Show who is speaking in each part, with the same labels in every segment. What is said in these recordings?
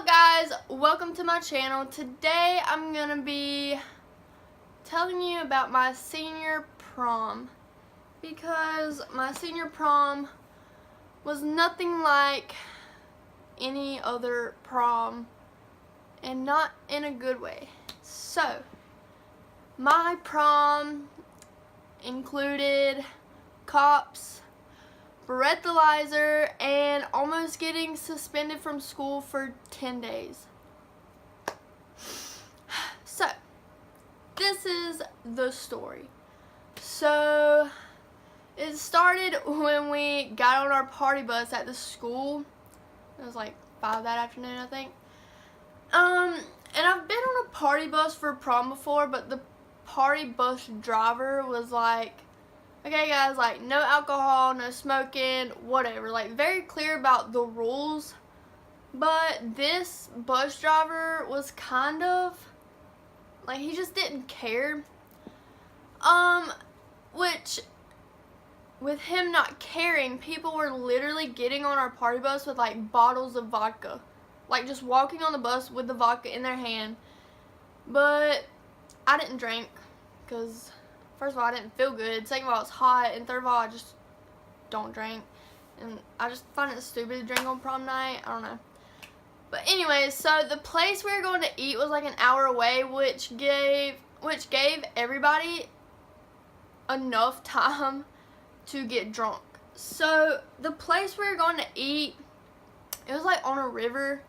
Speaker 1: up, guys? Welcome to my channel. Today I'm gonna be telling you about my senior prom, because my senior prom was nothing like any other prom, and not in a good way. So my prom included cops, breathalyzer, and almost getting suspended from school for 10 days. So, this is the story. So, it started when we got on our party bus at the school. It was like 5 that afternoon, I think. And I've been on a party bus for prom before, but the party bus driver was like, okay guys, like no alcohol, no smoking, whatever, like very clear about the rules. But this bus driver was kind of like, he just didn't care. Which with him not caring, people were literally getting on our party bus with like bottles of vodka, like just walking on the bus with the vodka in their hand. But I didn't drink because first of all, I didn't feel good. Second of all, it's hot. And third of all, I just don't drink. And I just find it stupid to drink on prom night. I don't know. But anyways, so the place we were going to eat was like an hour away, which gave everybody enough time to get drunk. So the place we were going to eat, it was like on a river.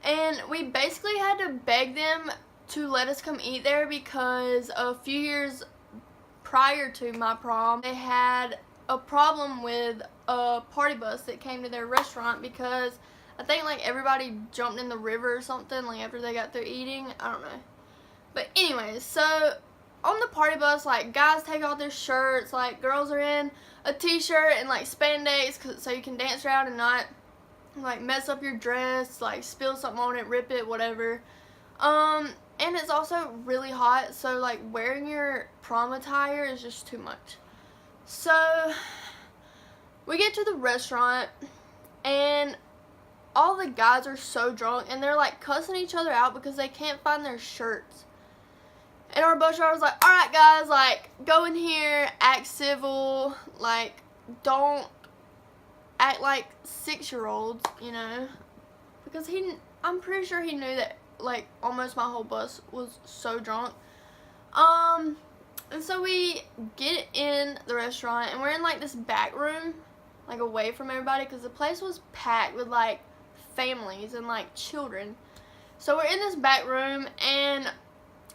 Speaker 1: And we basically had to beg them to let us come eat there because a few years prior to my prom, they had a problem with a party bus that came to their restaurant because I think like everybody jumped in the river or something like after they got through eating. I don't know. But anyways, so on the party bus, like guys take off their shirts, like girls are in a t-shirt and like spandex so you can dance around and not like mess up your dress, like spill something on it, rip it, whatever. And it's also really hot, so like wearing your prom attire is just too much. So we get to the restaurant and all the guys are so drunk and they're like cussing each other out because they can't find their shirts. And our bus driver was like, alright guys, like go in here, act civil, like don't act like 6-year-olds, you know, because I'm pretty sure he knew that like almost my whole bus was so drunk. And so we get in the restaurant and we're in like this back room, like away from everybody, because the place was packed with like families and like children. So we're in this back room and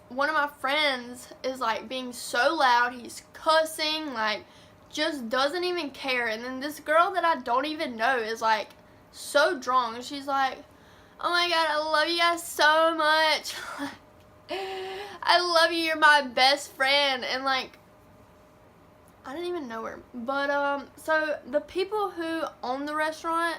Speaker 1: one of my friends is like being so loud, he's cussing, like just doesn't even care. And then this girl that I don't even know is like so drunk and she's like, oh my god, I love you guys so much. I love you, you're my best friend. And like, I didn't even know her. But so the people who own the restaurant,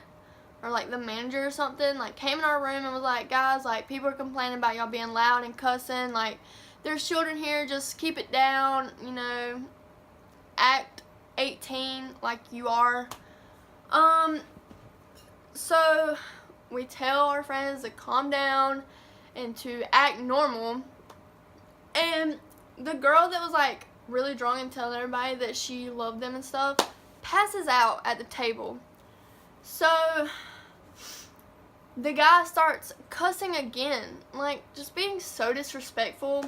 Speaker 1: or like the manager or something, like came in our room and was like, guys, like people are complaining about y'all being loud and cussing, like there's children here, just keep it down, you know, act 18 like you are. So we tell our friends to calm down and to act normal. And the girl that was like really drunk and telling everybody that she loved them and stuff passes out at the table. So the guy starts cussing again, like just being so disrespectful.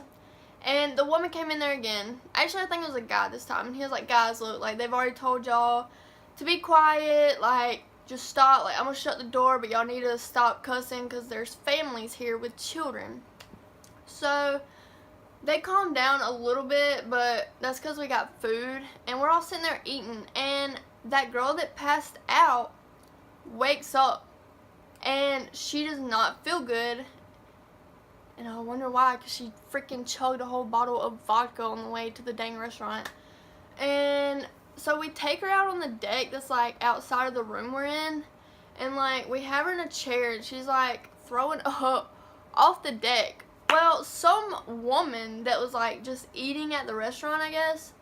Speaker 1: And the woman came in there again. Actually, I think it was a guy this time. And he was like, guys, look, like they've already told y'all to be quiet, like just stop, like I'm gonna shut the door, but y'all need to stop cussing because there's families here with children. So they calmed down a little bit, but that's because we got food and we're all sitting there eating. And that girl that passed out wakes up and she does not feel good. And I wonder why, because she freaking chugged a whole bottle of vodka on the way to the dang restaurant. And so we take her out on the deck that's like outside of the room we're in, and like we have her in a chair and she's like throwing up off the deck. Well, some woman that was like just eating at the restaurant, I guess,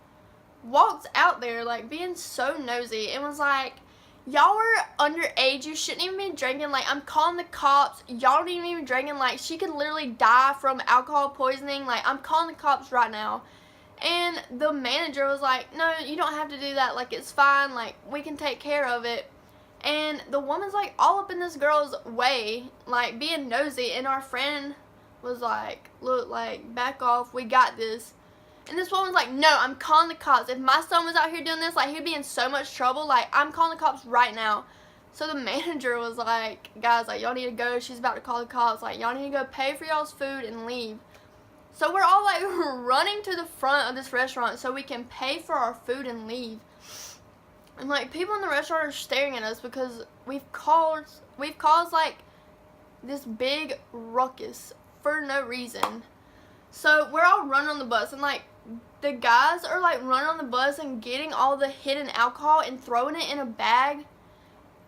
Speaker 1: walked out there like being so nosy and was like, y'all were underage. You shouldn't even be drinking. Like, I'm calling the cops. Y'all didn't even drinking. Like, she could literally die from alcohol poisoning. Like, I'm calling the cops right now. And the manager was like, no, you don't have to do that. Like, it's fine. Like, we can take care of it. And the woman's, like, all up in this girl's way, like, being nosy. And our friend was like, look, like, back off. We got this. And this woman's like, no, I'm calling the cops. If my son was out here doing this, like, he'd be in so much trouble. Like, I'm calling the cops right now. So the manager was like, guys, like, y'all need to go. She's about to call the cops. Like, y'all need to go pay for y'all's food and leave. So we're all, like, running to the front of this restaurant so we can pay for our food and leave. And, like, people in the restaurant are staring at us because we've caused, like, this big ruckus for no reason. So we're all running on the bus, and, like, the guys are, like, running on the bus and getting all the hidden alcohol and throwing it in a bag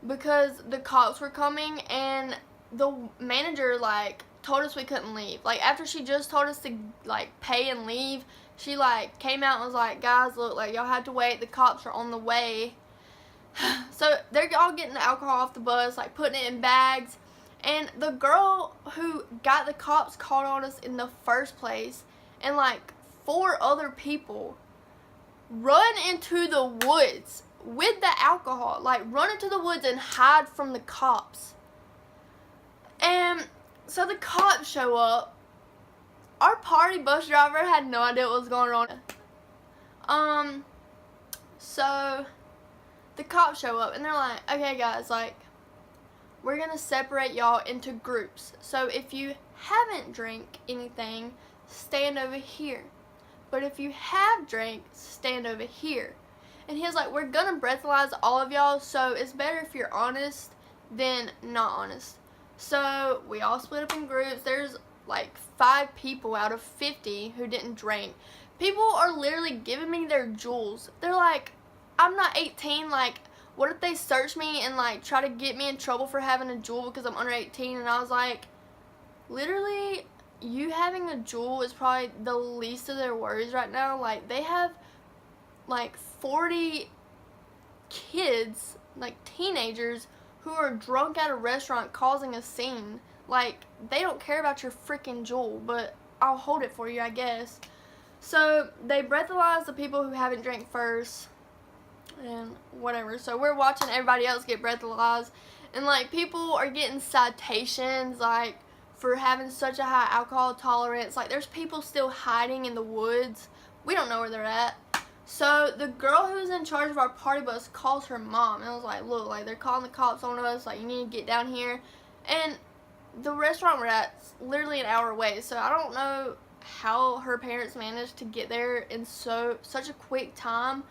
Speaker 1: because the cops were coming, and the manager, like, told us we couldn't leave. Like, after she just told us to, like, pay and leave, she, like, came out and was like, guys, look, like, y'all have to wait. The cops are on the way. So they're all getting the alcohol off the bus, like, putting it in bags. And the girl who got the cops called on us in the first place, and, like, 4 other people run into the woods with the alcohol. Like, run into the woods and hide from the cops. And so the cops show up. Our party bus driver had no idea what was going on. So the cops show up and they're like, okay guys, like, we're gonna separate y'all into groups. So if you haven't drank anything, stand over here. But if you have drank, stand over here. And he was like, we're gonna breathalyze all of y'all, so it's better if you're honest than not honest. So we all split up in groups. There's like 5 people out of 50 who didn't drink. People are literally giving me their jewels. They're like, I'm not 18, like, what if they search me and, like, try to get me in trouble for having a jewel because I'm under 18? And I was like, literally, you having a jewel is probably the least of their worries right now. Like, they have, like, 40 kids, like, teenagers, who are drunk at a restaurant causing a scene. Like, they don't care about your freaking jewel, but I'll hold it for you, I guess. So they breathalyze the people who haven't drank first and whatever. So we're watching everybody else get breathalyzed, and, like, people are getting citations, like, for having such a high alcohol tolerance. Like, there's people still hiding in the woods. We don't know where they're at. So the girl who's in charge of our party bus calls her mom and was like, look, like, they're calling the cops on us, like, you need to get down here. And the restaurant we're at's literally an hour away, so I don't know how her parents managed to get there in such a quick time.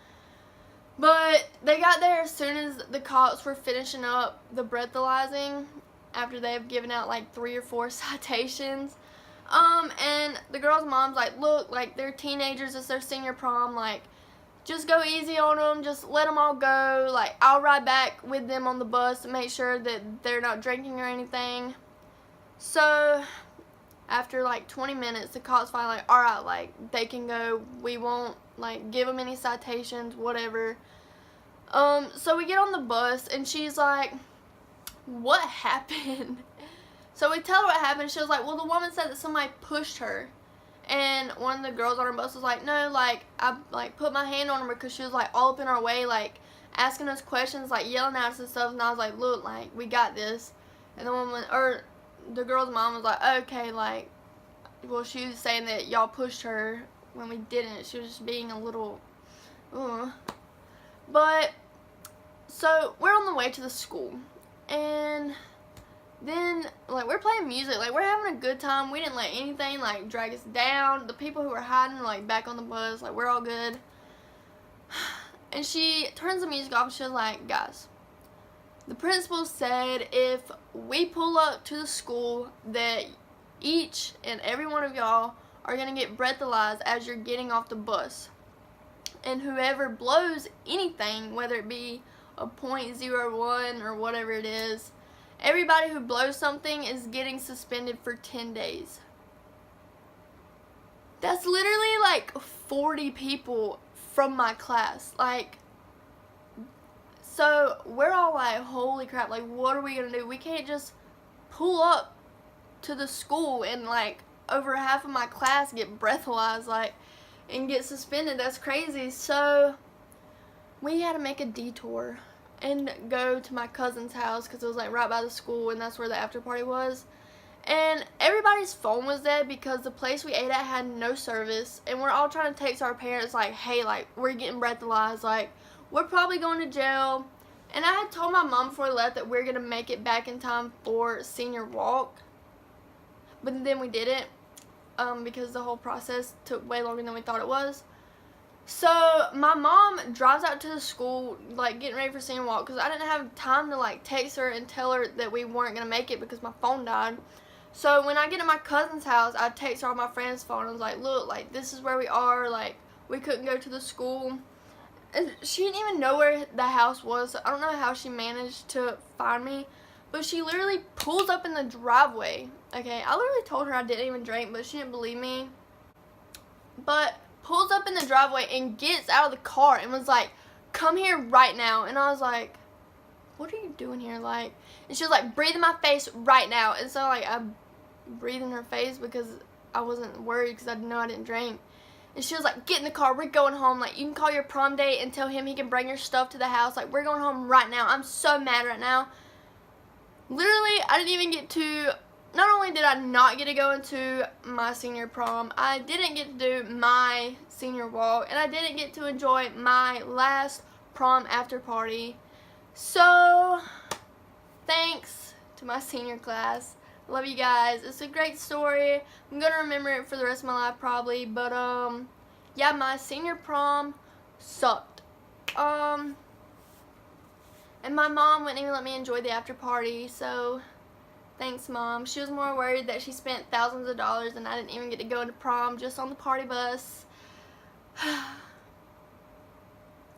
Speaker 1: But they got there as soon as the cops were finishing up the breathalyzing, after they've given out like 3 or 4 citations. And the girl's mom's like, look, like, they're teenagers, it's their senior prom, like, just go easy on them, just let them all go. Like, I'll ride back with them on the bus to make sure that they're not drinking or anything. So after like 20 minutes, the cops finally like, alright, like, they can go, we won't, like, give them any citations, whatever. So we get on the bus and she's like, what happened? So we tell her what happened. She was like, well, the woman said that somebody pushed her. And one of the girls on her bus was like, no, like, I, like, put my hand on her because she was, like, all up in our way, like, asking us questions, like, yelling at us and stuff. And I was like, look, like, we got this. And the woman, or the girl's mom was like, okay, like, well, she was saying that y'all pushed her when we didn't. She was just being a little, But, so, we're on the way to the school. And then, like, we're playing music, like, we're having a good time. We didn't let anything, like, drag us down. The people who were hiding, like, back on the bus, like, we're all good. And she turns the music off and she was like, guys, the principal said if we pull up to the school that each and every one of y'all are going to get breathalyzed as you're getting off the bus. And whoever blows anything, whether it be a .01 or whatever it is, everybody who blows something is getting suspended for 10 days. That's literally like 40 people from my class. Like, So we're all like, holy crap, like what are we gonna do? We can't just pull up to the school and like over half of my class get breathalyzed, like, and get suspended. That's crazy. So we had to make a detour and go to my cousin's house because it was like right by the school, and that's where the after party was. And everybody's phone was dead because the place we ate at had no service, and we're all trying to text our parents like, hey, like we're getting breathalyzed, like we're probably going to jail. And I had told my mom before we left that we're gonna make it back in time for senior walk, but then we didn't because the whole process took way longer than we thought it was. So my mom drives out to the school like getting ready for senior walk because I didn't have time to like text her and tell her that we weren't gonna make it because my phone died. So when I get to my cousin's house, I text her on my friend's phone. I was like, look, like this is where we are, like we couldn't go to the school. And she didn't even know where the house was, so I don't know how she managed to find me. But she literally pulls up in the driveway. Okay, I literally told her I didn't even drink, but she didn't believe me. But pulls up in the driveway and gets out of the car and was like, come here right now. And I was like, what are you doing here? Like, and she was like, breathe in my face right now. And so like I breathed in her face because I wasn't worried because I know I didn't drink. And she was like, get in the car, we're going home. Like, you can call your prom date and tell him he can bring your stuff to the house. Like, we're going home right now. I'm so mad right now. Literally, I didn't even get to, not only did I not get to go into my senior prom, I didn't get to do my senior walk, and I didn't get to enjoy my last prom after party. So, thanks to my senior class. Love you guys. It's a great story. I'm gonna remember it for the rest of my life probably, but yeah, my senior prom sucked. And my mom wouldn't even let me enjoy the after party, so thanks, Mom. She was more worried that she spent thousands of dollars and I didn't even get to go to prom just on the party bus.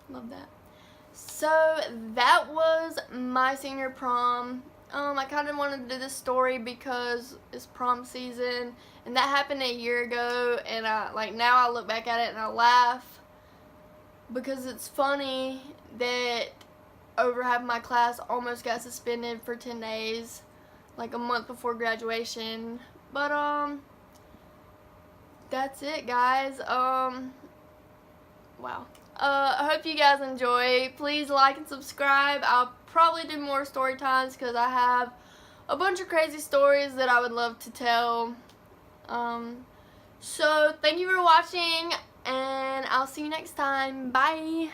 Speaker 1: Love that. So that was my senior prom. I kind of wanted to do this story because it's prom season, and that happened a year ago, and now I look back at it and I laugh because it's funny that over half of my class almost got suspended for 10 days, like a month before graduation. But that's it, guys. Wow. I hope you guys enjoy. Please like and subscribe. I'll probably do more story times because I have a bunch of crazy stories that I would love to tell. So thank you for watching, and I'll see you next time. Bye.